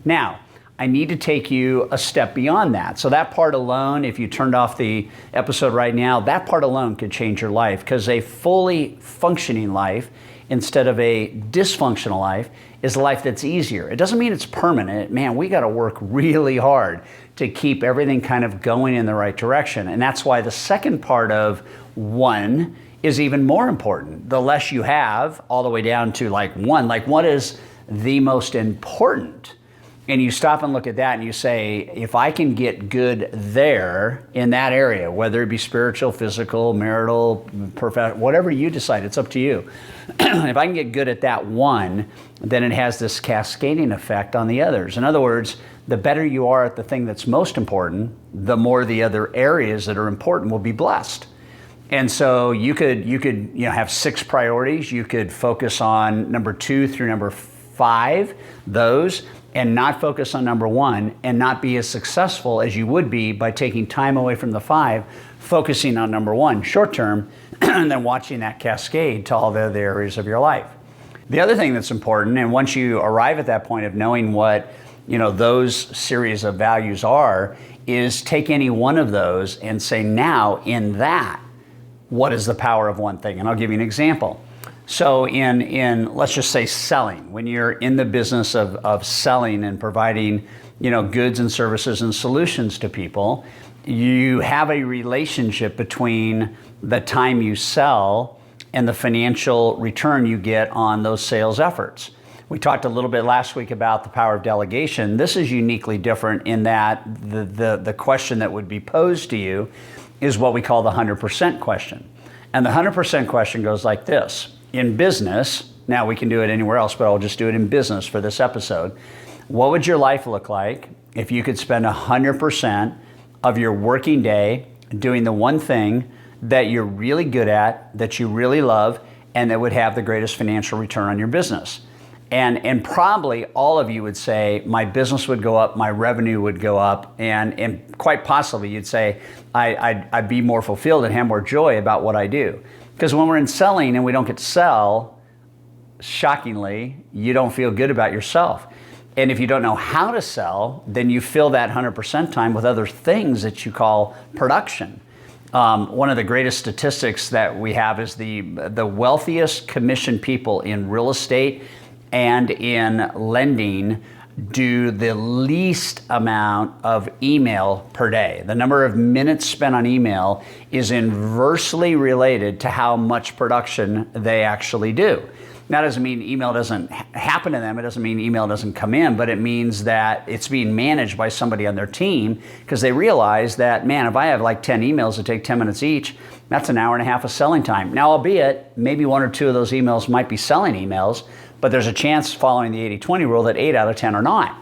Now, I need to take you a step beyond that. So that part alone, if you turned off the episode right now, that part alone could change your life, because a fully functioning life instead of a dysfunctional life is a life that's easier. It doesn't mean it's permanent. Man, we got to work really hard to keep everything kind of going in the right direction. And that's why the second part of one is even more important. The less you have, all the way down to like what is the most important? And you stop and look at that and you say, if I can get good there in that area, whether it be spiritual, physical, marital, professional, whatever you decide, it's up to you. If I can get good at that one, then it has this cascading effect on the others. In other words, the better you are at the thing that's most important, the more the other areas that are important will be blessed. And so you could have 6 priorities. You could focus on number 2 through number 5, those, and not focus on number 1, and not be as successful as you would be by taking time away from the 5, focusing on number 1 short term, and then watching that cascade to all the other areas of your life. The other thing that's important, and once you arrive at that point of knowing what those series of values are, is take any one of those and say, now in that, what is the power of one thing? And I'll give you an example. So in let's just say selling, when you're in the business of selling and providing goods and services and solutions to people, you have a relationship between the time you sell and the financial return you get on those sales efforts. We talked a little bit last week about the power of delegation. This is uniquely different in that the question that would be posed to you is what we call the 100% question. And the 100% question goes like this. In business, now we can do it anywhere else, but I'll just do it in business for this episode. What would your life look like if you could spend 100% of your working day doing the one thing that you're really good at, that you really love, and that would have the greatest financial return on your business? And probably all of you would say, my business would go up, my revenue would go up, and quite possibly you'd say, I'd be more fulfilled and have more joy about what I do. Because when we're in selling and we don't get to sell, shockingly, you don't feel good about yourself. And if you don't know how to sell, then you fill that 100% time with other things that you call production. One of the greatest statistics that we have is the wealthiest commission people in real estate and in lending do the least amount of email per day. The number of minutes spent on email is inversely related to how much production they actually do. That doesn't mean email doesn't happen to them. It doesn't mean email doesn't come in, but it means that it's being managed by somebody on their team, because they realize that, man, if I have like 10 emails that take 10 minutes each, that's an hour and a half of selling time. Now, albeit maybe 1 or 2 of those emails might be selling emails, but there's a chance, following the 80-20 rule, that 8 out of 10 are not.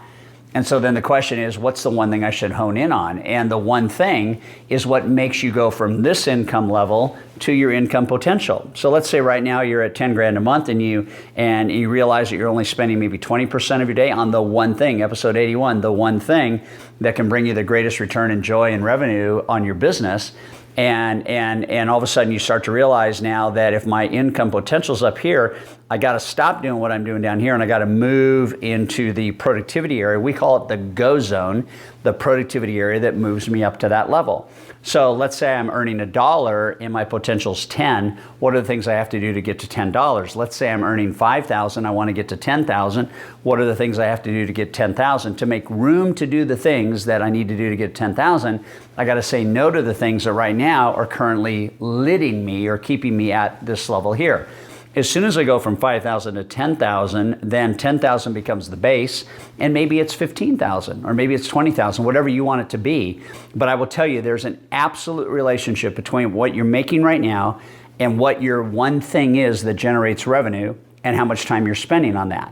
And so then the question is, what's the one thing I should hone in on? And the one thing is what makes you go from this income level to your income potential. So let's say right now you're at 10 grand a month and you realize that you're only spending maybe 20% of your day on the one thing, episode 81, the one thing that can bring you the greatest return in joy and revenue on your business. And all of a sudden you start to realize now that if my income potential's up here, I got to stop doing what I'm doing down here and I got to move into the productivity area. We call it the go zone, the productivity area that moves me up to that level. So let's say I'm earning $1 and my potential's 10. What are the things I have to do to get to $10? Let's say I'm earning 5,000. I want to get to 10,000. What are the things I have to do to get 10,000? To make room to do the things that I need to do to get 10,000, I got to say no to the things that right now are currently lidding me or keeping me at this level here. As soon as I go from 5,000 to 10,000, then 10,000 becomes the base, and maybe it's 15,000 or maybe it's 20,000, whatever you want it to be. But I will tell you, there's an absolute relationship between what you're making right now and what your one thing is that generates revenue and how much time you're spending on that.